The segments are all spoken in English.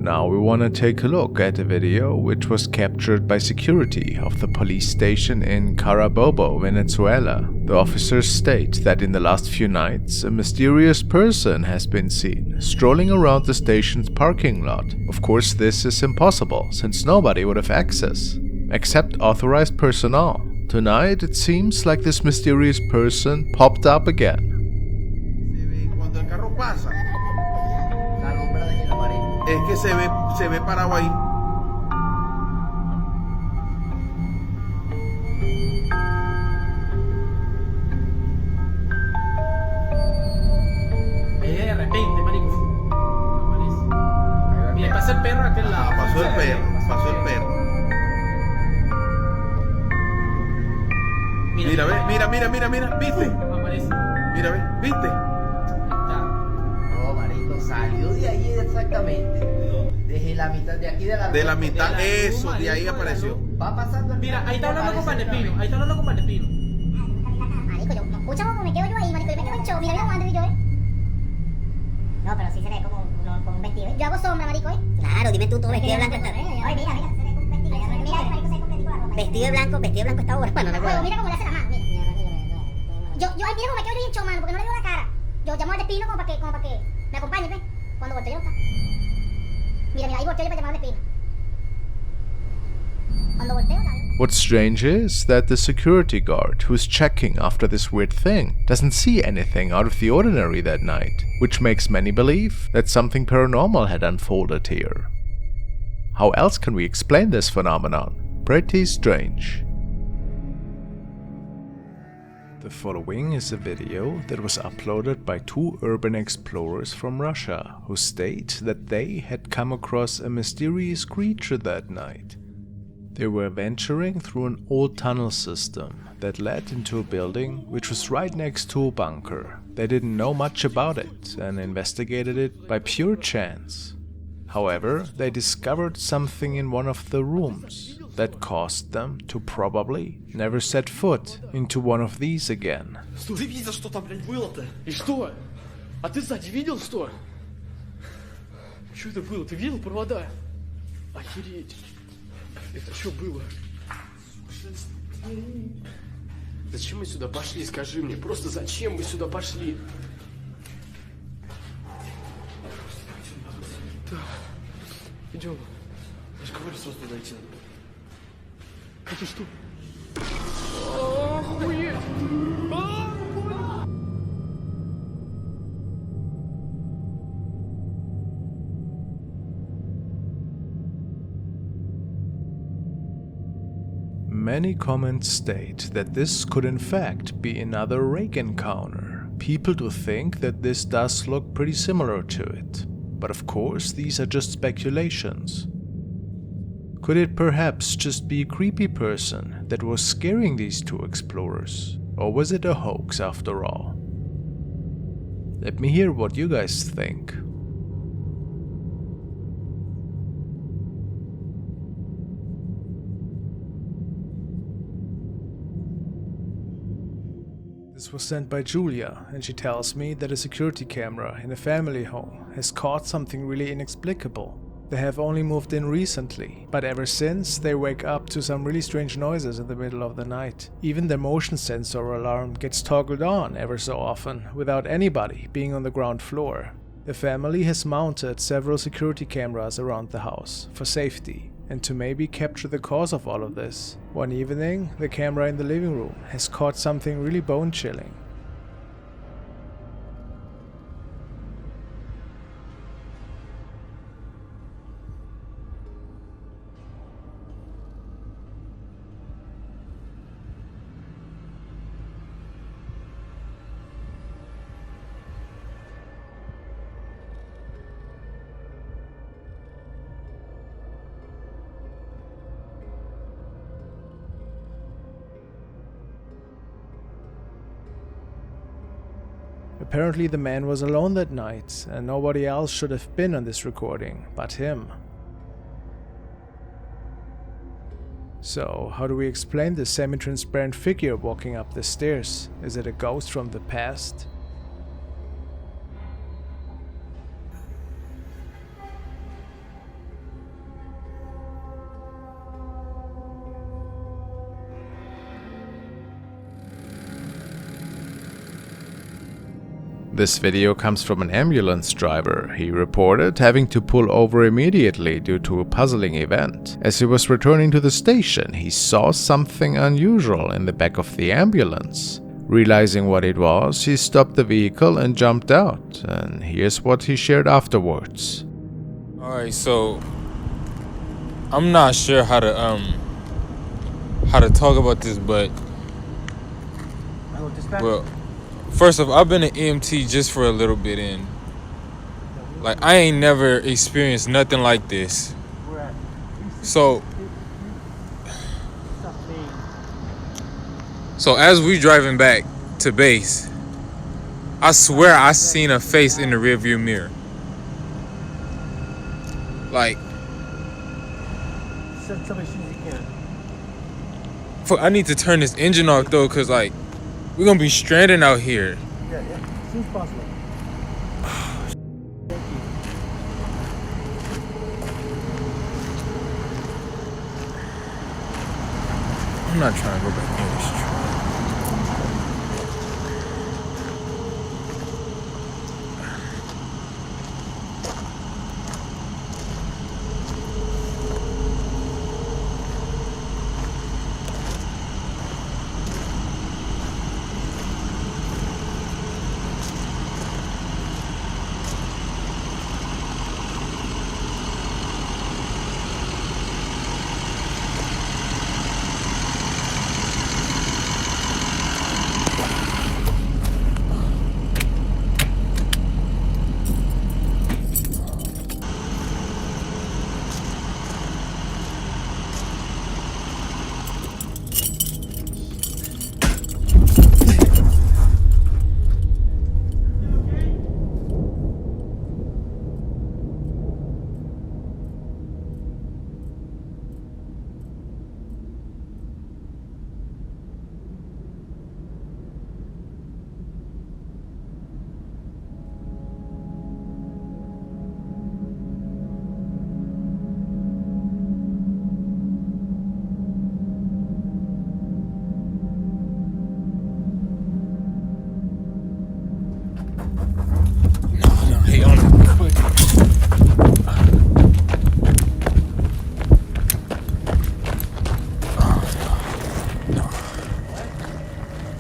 Now we want to take a look at a video which was captured by security of the police station in Carabobo, Venezuela. The officers state that in the last few nights, a mysterious person has been seen strolling around the station's parking lot. Of course, this is impossible, since nobody would have access, except authorized personnel. Tonight, it seems like this mysterious person popped up again. Es que se ve parado ahí. De repente, marico. Aparece. Mira, pasa el perro a aquel lado. Pasó el perro. Mira, ve, ¿viste? Aparece. Mira, ve, ¿viste? No, marico, salió de ahí exactamente. Desde la mitad de aquí de la mitad, eso, de ahí apareció. Va pasando el. Mira, ahí está hablando con Pandepino. Marico, yo no escucho cómo me quedo yo ahí, marico, yo me quedo en show. Mira cómo ando yo, No, pero sí se ve como un vestido, Yo hago sombra, marico, Claro, dime tú, todo vestido de blanco está. Ay, mira, se ve como un vestido. Mira, marico, se ve completico la ropa. Vestido de blanco está ahora. Bueno, recuerdo. Mira cómo le hace la mano, mira. Ay, mira cómo me quedo yo en show, mano, porque no le veo la cara. Yo llamo al despino como para que me acompañe, ¿ves? Cuando volteo yo está. Mira, ahí volteo yo para llamar al despino. Cuando volteo, What's strange is that the security guard who's checking after this weird thing doesn't see anything out of the ordinary that night, which makes many believe that something paranormal had unfolded here. How else can we explain this phenomenon? Pretty strange. The following is a video that was uploaded by two urban explorers from Russia who state that they had come across a mysterious creature that night. They were venturing through an old tunnel system that led into a building which was right next to a bunker. They didn't know much about it and investigated it by pure chance. However, they discovered something in one of the rooms that caused them to probably never set foot into one of these again. Ты видел, что там, блядь, было-то? И что? А ты сзади видел, что? Что это было? Ты видел провода? Охереть. Это что было? Зачем мы сюда пошли, скажи мне? Просто зачем мы сюда пошли? Так, идем. Я же говорю, сразу туда идти надо. Это что? Охуеть! Many comments state that this could in fact be another rake encounter. People do think that this does look pretty similar to it, but of course these are just speculations. Could it perhaps just be a creepy person that was scaring these two explorers? Or was it a hoax after all? Let me hear what you guys think. This was sent by Julia, and she tells me that a security camera in a family home has caught something really inexplicable. They have only moved in recently, but ever since they wake up to some really strange noises in the middle of the night. Even their motion sensor alarm gets toggled on ever so often, without anybody being on the ground floor. The family has mounted several security cameras around the house for safety, and to maybe capture the cause of all of this. One evening, the camera in the living room has caught something really bone-chilling. Apparently the man was alone that night, and nobody else should have been on this recording but him. So, how do we explain this semi-transparent figure walking up the stairs? Is it a ghost from the past? This video comes from an ambulance driver. He reported having to pull over immediately due to a puzzling event. As he was returning to the station, he saw something unusual in the back of the ambulance. Realizing what it was, he stopped the vehicle and jumped out, and here's what he shared afterwards. Alright, so I'm not sure how to talk about this, but well, first off, I've been an EMT just for a little bit, and like I ain't never experienced nothing like this. So as we driving back to base, I swear I seen a face in the rearview mirror. Like, I need to turn this engine off though, cause like we're gonna be stranded out here. Yeah, seems possible. I'm not trying to go back near this truck.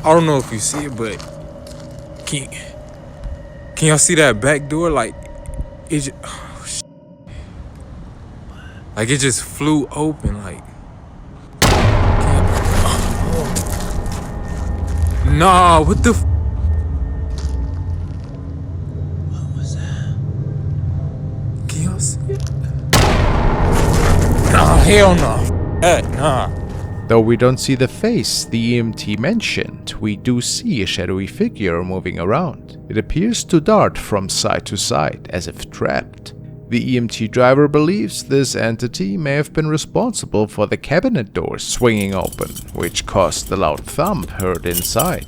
I don't know if you see it, but can y'all see that back door? Like it just, like it just flew open. Like nah, what the? What was that? Can y'all see it? Nah, hell no. Nah. Though we don't see the face the EMT mentioned, we do see a shadowy figure moving around. It appears to dart from side to side, as if trapped. The EMT driver believes this entity may have been responsible for the cabinet doors swinging open, which caused the loud thump heard inside.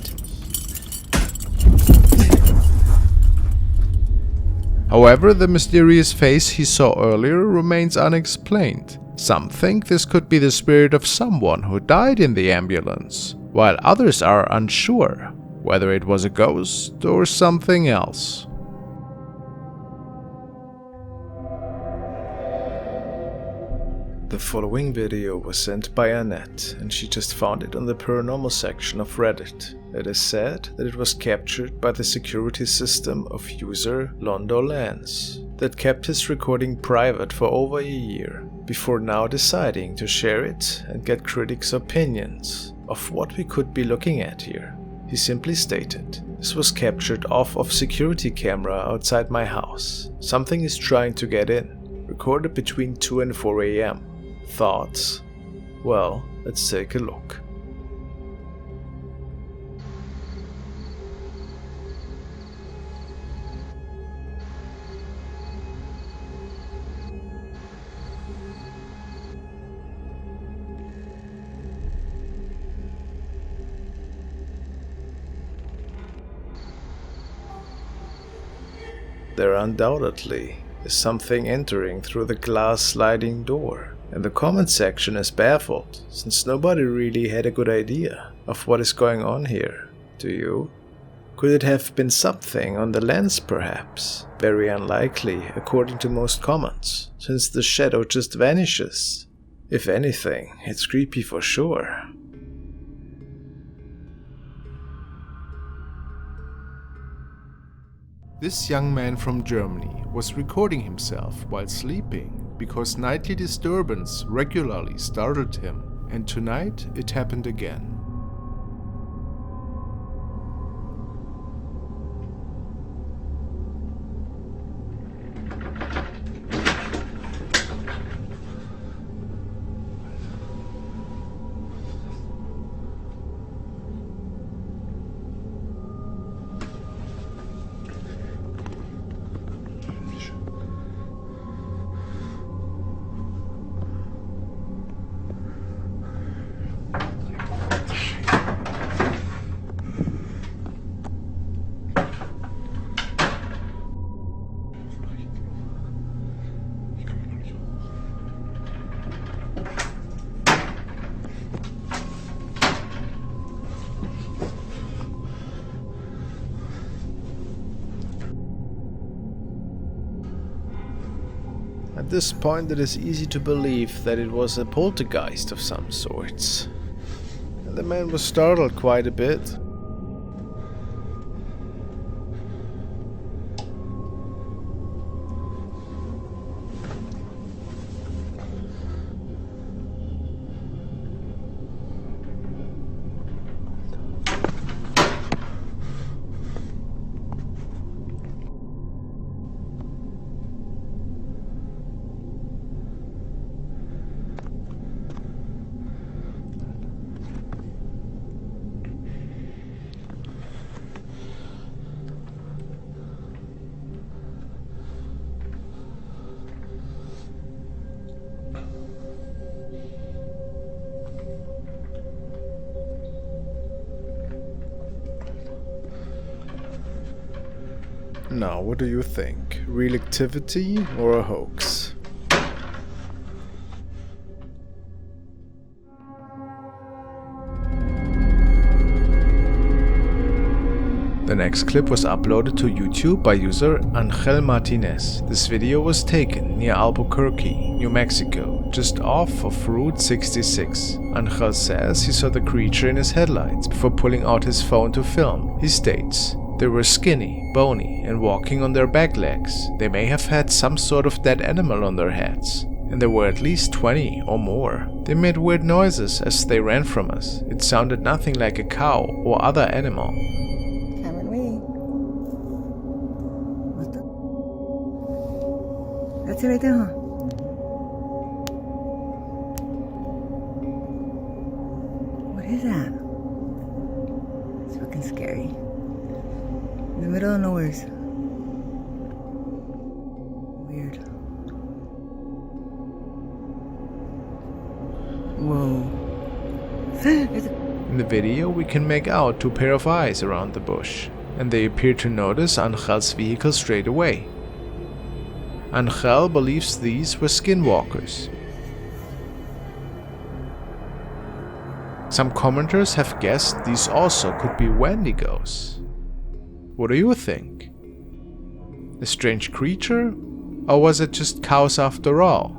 However, the mysterious face he saw earlier remains unexplained. Some think this could be the spirit of someone who died in the ambulance, while others are unsure whether it was a ghost or something else. The following video was sent by Annette, and she just found it on the paranormal section of Reddit. It is said that it was captured by the security system of user Londo Lance that kept his recording private for over a year, before now deciding to share it and get critics' opinions of what we could be looking at here. He simply stated, "This was captured off of security camera outside my house. Something is trying to get in. Recorded between 2 and 4 AM. Thoughts? Well, let's take a look." There undoubtedly is something entering through the glass sliding door, and the comment section is baffled, since nobody really had a good idea of what is going on here. Do you? Could it have been something on the lens perhaps? Very unlikely, according to most comments, since the shadow just vanishes. If anything, it's creepy for sure. This young man from Germany was recording himself while sleeping because nightly disturbance regularly startled him, and tonight it happened again. At this point it is easy to believe that it was a poltergeist of some sorts. And the man was startled quite a bit. Now, what do you think? Real activity or a hoax? The next clip was uploaded to YouTube by user Angel Martinez. This video was taken near Albuquerque, New Mexico, just off of Route 66. Angel says he saw the creature in his headlights before pulling out his phone to film. He states, "They were skinny, bony, and walking on their back legs. They may have had some sort of dead animal on their heads. And there were at least 20 or more. They made weird noises as they ran from us. It sounded nothing like a cow or other animal." Cameron Wade. What the? That's it right there, huh? What is that? It's fucking scary. In the middle of nowhere. Weird. Whoa. In the video we can make out two pair of eyes around the bush, and they appear to notice Angel's vehicle straight away. Angel believes these were skinwalkers. Some commenters have guessed these also could be Wendigos. What do you think? A strange creature? Or was it just cows after all?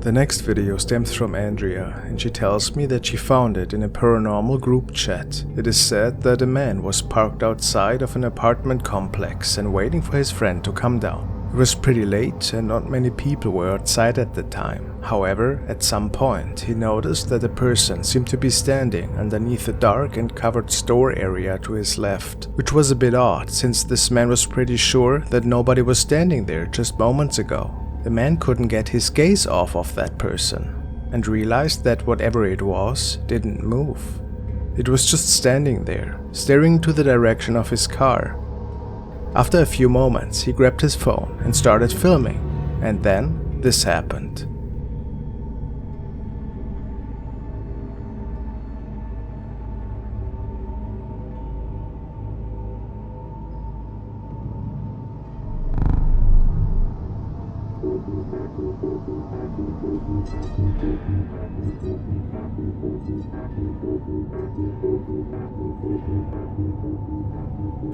The next video stems from Andrea, and she tells me that she found it in a paranormal group chat. It is said that a man was parked outside of an apartment complex and waiting for his friend to come down. It was pretty late and not many people were outside at the time. However, at some point he noticed that a person seemed to be standing underneath a dark and covered store area to his left, which was a bit odd since this man was pretty sure that nobody was standing there just moments ago. The man couldn't get his gaze off of that person and realized that whatever it was didn't move. It was just standing there, staring to the direction of his car. After a few moments, he grabbed his phone and started filming, and then this happened.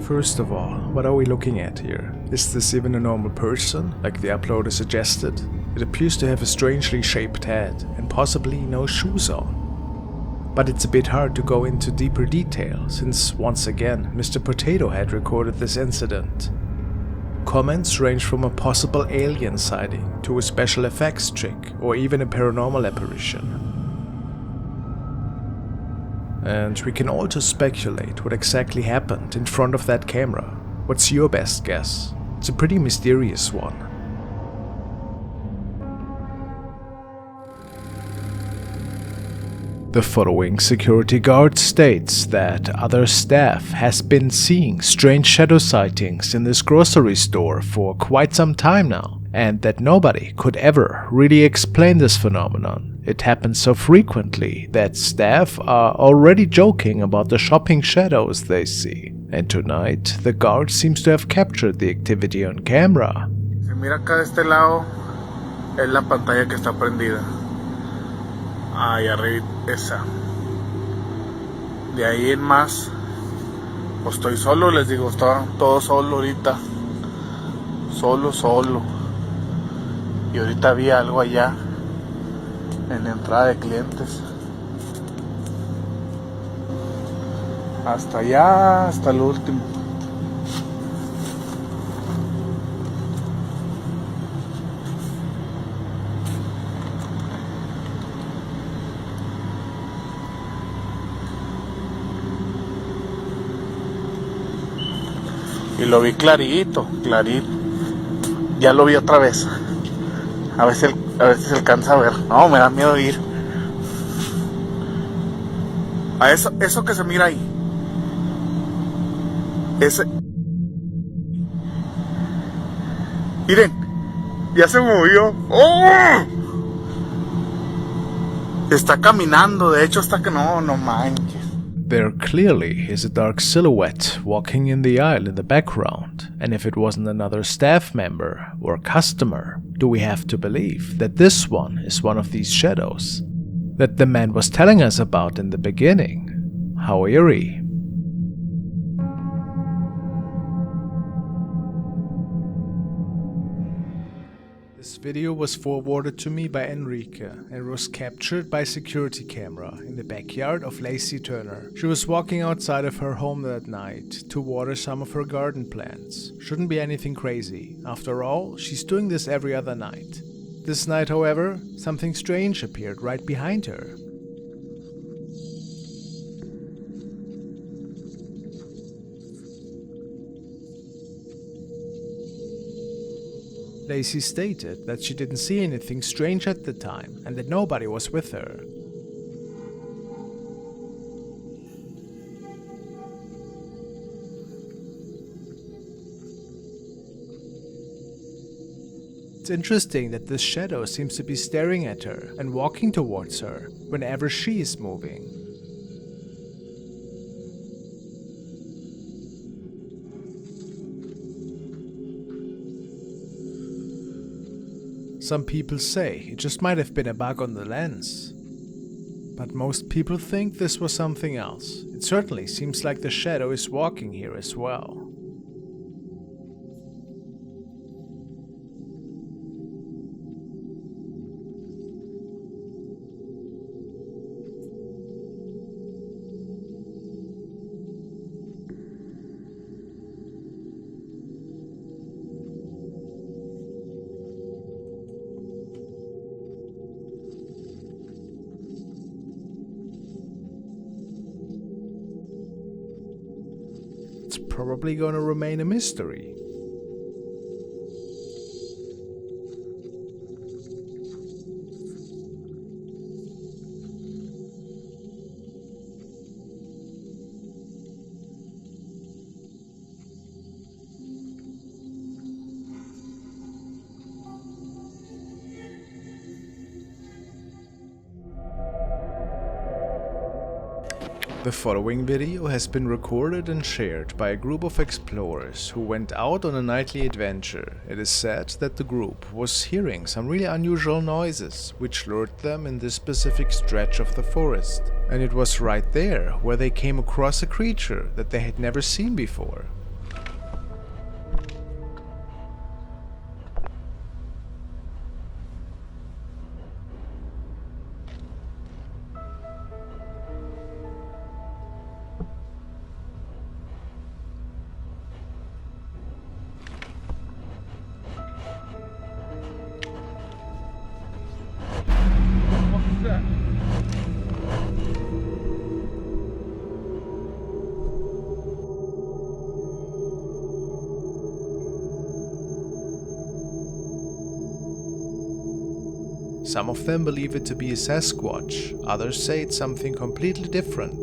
First of all, what are we looking at here? Is this even a normal person, like the uploader suggested? It appears to have a strangely shaped head and possibly no shoes on. But it's a bit hard to go into deeper detail, since once again Mr. Potato Head recorded this incident. Comments range from a possible alien sighting to a special effects trick or even a paranormal apparition. And we can also speculate what exactly happened in front of that camera. What's your best guess? It's a pretty mysterious one. The following security guard states that other staff has been seeing strange shadow sightings in this grocery store for quite some time now, and that nobody could ever really explain this phenomenon. It happens so frequently that staff are already joking about the shopping shadows they see. And tonight, the guard seems to have captured the activity on camera. Se mira acá de este lado es la pantalla que está prendida. Ahí arriba, esa. De ahí en más, pues estoy solo, les digo, estaba todo solo ahorita. Solo. Y ahorita había algo allá en la entrada de clientes. Hasta allá, hasta el último. Y lo vi clarito. Ya lo vi otra vez. A ver si se alcanza a ver. No, me da miedo ir. A eso que se mira ahí. Ese. Miren, ya se movió. ¡Oh! Está caminando, de hecho está que no manches. There clearly is a dark silhouette walking in the aisle in the background, and if it wasn't another staff member or customer, do we have to believe that this one is one of these shadows that the man was telling us about in the beginning? How eerie. This video was forwarded to me by Enrique and was captured by security camera in the backyard of Lacey Turner. She was walking outside of her home that night to water some of her garden plants. Shouldn't be anything crazy. After all, she's doing this every other night. This night, however, something strange appeared right behind her. Lacey stated that she didn't see anything strange at the time and that nobody was with her. It's interesting that this shadow seems to be staring at her and walking towards her whenever she is moving. Some people say it just might have been a bug on the lens. But most people think this was something else. It certainly seems like the shadow is walking here as well. It's probably gonna remain a mystery. The following video has been recorded and shared by a group of explorers who went out on a nightly adventure. It is said that the group was hearing some really unusual noises which lured them in this specific stretch of the forest. And it was right there where they came across a creature that they had never seen before. Some of them believe it to be a Sasquatch, others say it's something completely different.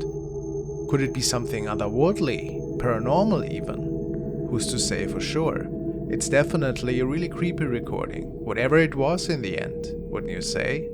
Could it be something otherworldly, paranormal even? Who's to say for sure? It's definitely a really creepy recording, whatever it was in the end, wouldn't you say?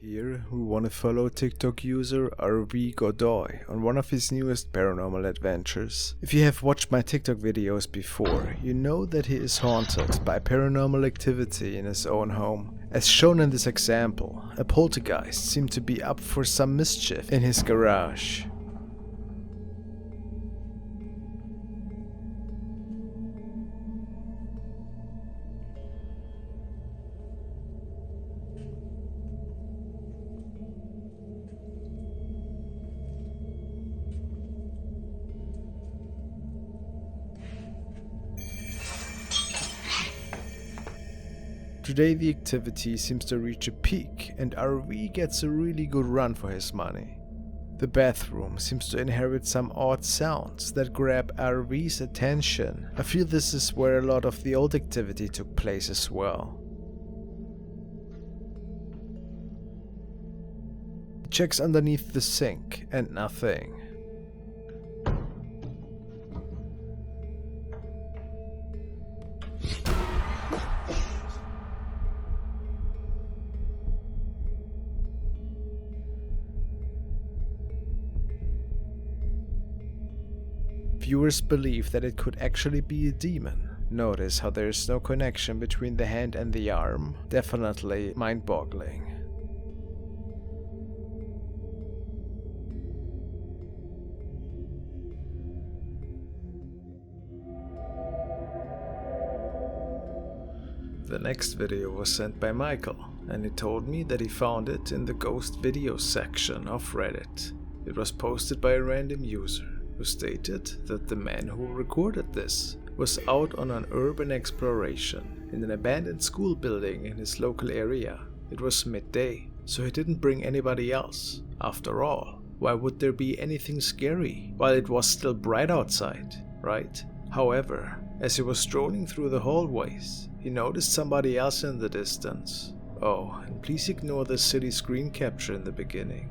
Here we want to follow TikTok user RV Godoy on one of his newest paranormal adventures. If you have watched my TikTok videos before, you know that he is haunted by paranormal activity in his own home. As shown in this example, a poltergeist seemed to be up for some mischief in his garage. Today the activity seems to reach a peak and RV gets a really good run for his money. The bathroom seems to inherit some odd sounds that grab RV's attention. I feel this is where a lot of the old activity took place as well. He checks underneath the sink and nothing. Viewers believe that it could actually be a demon. Notice how there is no connection between the hand and the arm. Definitely mind-boggling. The next video was sent by Michael, and he told me that he found it in the ghost video section of Reddit. It was posted by a random user, who stated that the man who recorded this was out on an urban exploration in an abandoned school building in his local area. It was midday, so he didn't bring anybody else. After all, why would there be anything scary while it was still bright outside, right? However, as he was strolling through the hallways, he noticed somebody else in the distance. Oh, and please ignore the silly screen capture in the beginning.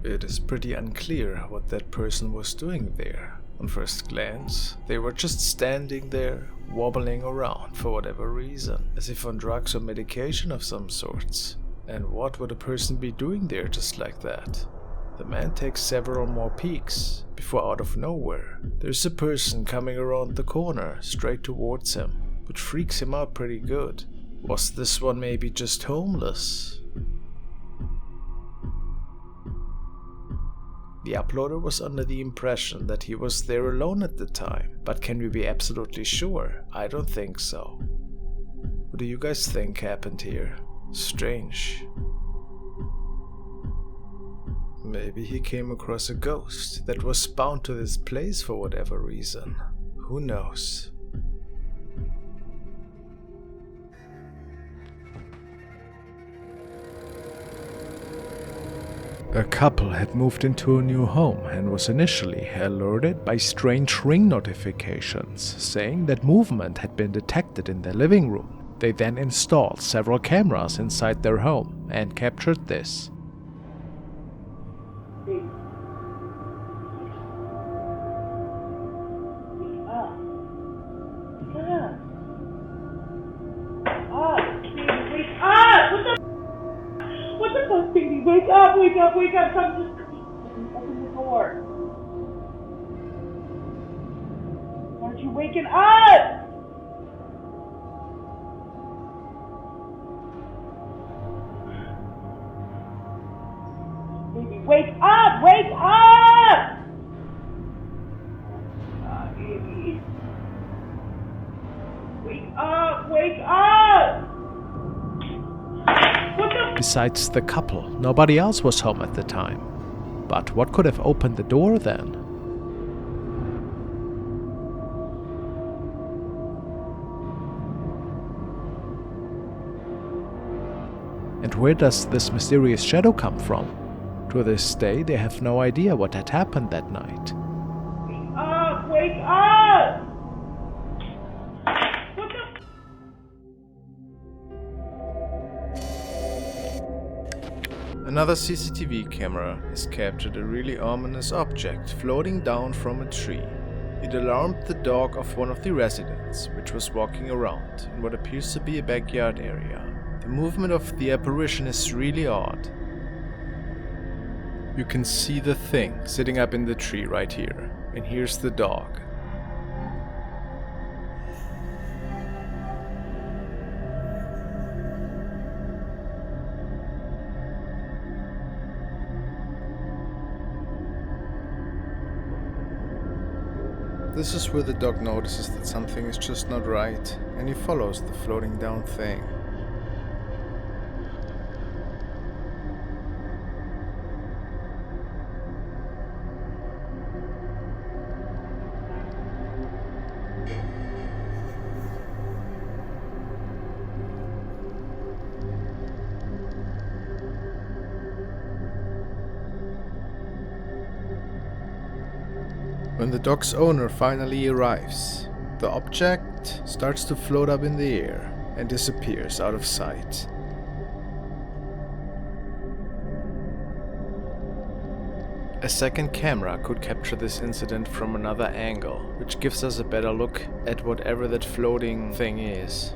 It is pretty unclear what that person was doing there. On first glance, they were just standing there, wobbling around for whatever reason, as if on drugs or medication of some sorts. And what would a person be doing there just like that? The man takes several more peeks, before out of nowhere, there's a person coming around the corner, straight towards him, which freaks him out pretty good. Was this one maybe just homeless? The uploader was under the impression that he was there alone at the time, but can we be absolutely sure? I don't think so. What do you guys think happened here? Strange. Maybe he came across a ghost that was bound to this place for whatever reason. Who knows? A couple had moved into a new home and was initially alerted by strange ring notifications saying that movement had been detected in their living room. They then installed several cameras inside their home and captured this. Wake up, wake up, wake up, come just open the door. Aren't you waking up? Baby, wake up, wake up! Baby. Wake up, wake up! Besides the couple, nobody else was home at the time. But what could have opened the door then? And where does this mysterious shadow come from? To this day, they have no idea what had happened that night. Wake up, wake up! Another CCTV camera has captured a really ominous object floating down from a tree. It alarmed the dog of one of the residents, which was walking around in what appears to be a backyard area. The movement of the apparition is really odd. You can see the thing sitting up in the tree right here, and here's the dog. This is where the dog notices that something is just not right, and he follows the floating down thing. When the dog's owner finally arrives, the object starts to float up in the air and disappears out of sight. A second camera could capture this incident from another angle, which gives us a better look at whatever that floating thing is.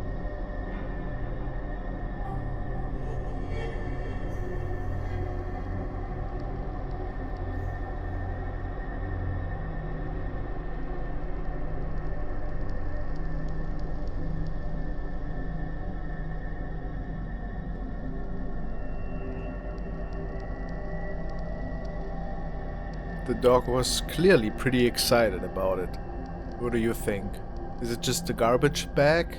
The dog was clearly pretty excited about it. What do you think? Is it just a garbage bag?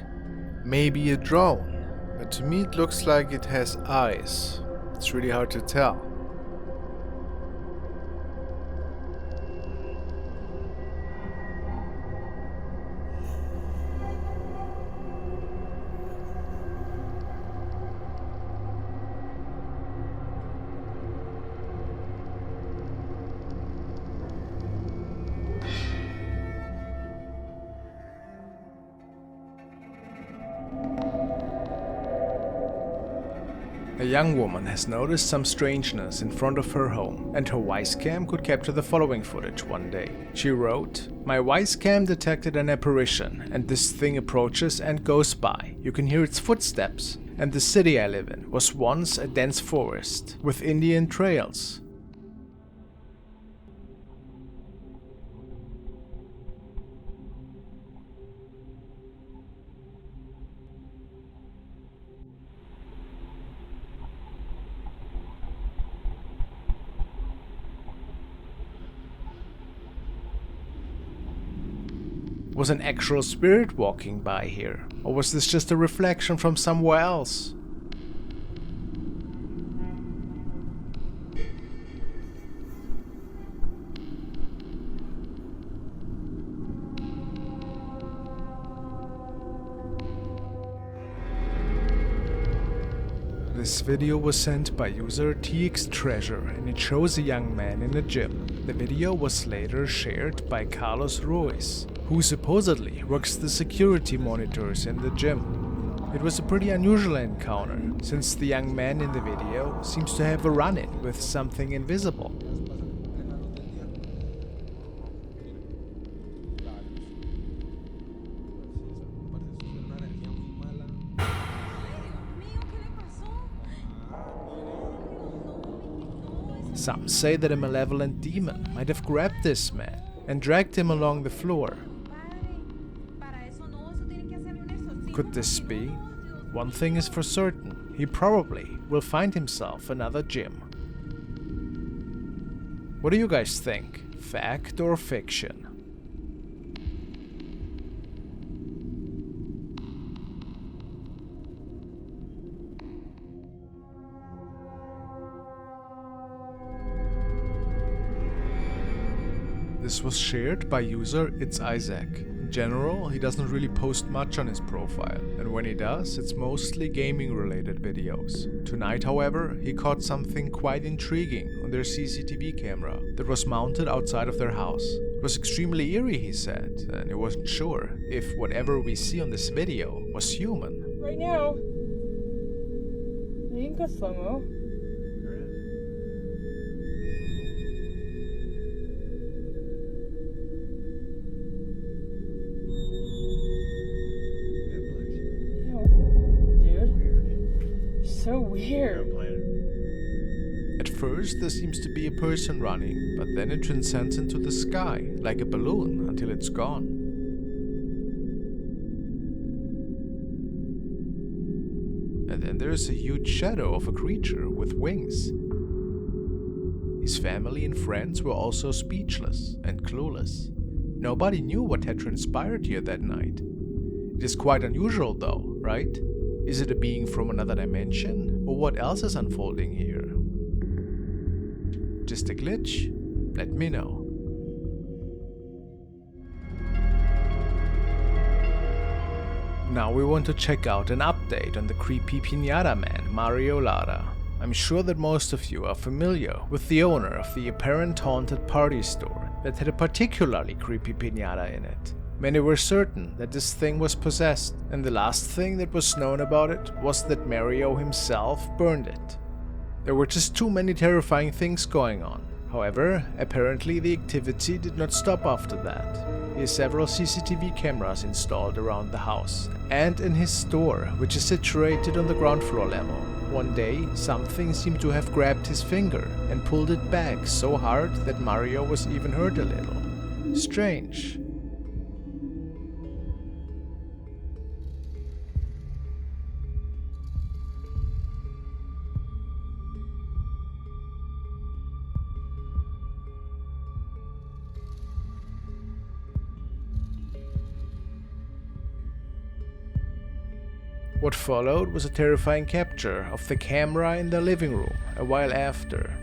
Maybe a drone? But to me it looks like it has eyes. It's really hard to tell. A young woman has noticed some strangeness in front of her home, and her Wisecam could capture the following footage one day. She wrote, "My Wisecam detected an apparition, and this thing approaches and goes by. You can hear its footsteps, and the city I live in was once a dense forest with Indian trails. Was an actual spirit walking by here? Or was this just a reflection from somewhere else? This video was sent by user TXTreasure and it shows a young man in a gym. The video was later shared by Carlos Ruiz, who supposedly works the security monitors in the gym. It was a pretty unusual encounter, since the young man in the video seems to have a run-in with something invisible. Some say that a malevolent demon might have grabbed this man and dragged him along the floor. Could this be? One thing is for certain, he probably will find himself another gym. What do you guys think? Fact or fiction? This was shared by user It's Isaac. In general, he doesn't really post much on his profile, and when he does, it's mostly gaming related videos. Tonight, however, he caught something quite intriguing on their CCTV camera that was mounted outside of their house. It was extremely eerie, he said, and he wasn't sure if whatever we see on this video was human. Right now, you can go slow-mo. So weird. At first there seems to be a person running, but then it transcends into the sky, like a balloon, until it's gone. And then there is a huge shadow of a creature with wings. His family and friends were also speechless and clueless. Nobody knew what had transpired here that night. It is quite unusual though, right? Is it a being from another dimension, or what else is unfolding here? Just a glitch? Let me know. Now we want to check out an update on the creepy piñata man, Mario Lara. I'm sure that most of you are familiar with the owner of the apparent haunted party store that had a particularly creepy piñata in it. Many were certain that this thing was possessed, and the last thing that was known about it was that Mario himself burned it. There were just too many terrifying things going on. However, apparently the activity did not stop after that. He has several CCTV cameras installed around the house, and in his store, which is situated on the ground floor level. One day, something seemed to have grabbed his finger and pulled it back so hard that Mario was even hurt a little. Strange. What followed was a terrifying capture of the camera in the living room a while after.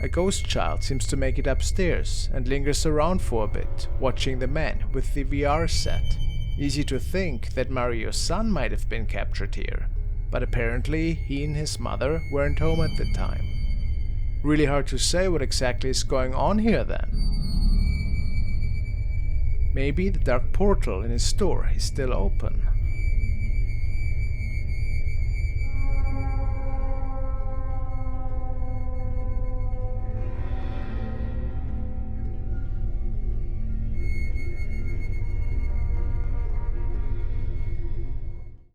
A ghost child seems to make it upstairs and lingers around for a bit, watching the man with the VR set. Easy to think that Mario's son might have been captured here, but apparently he and his mother weren't home at the time. Really hard to say what exactly is going on here then. Maybe the dark portal in his store is still open.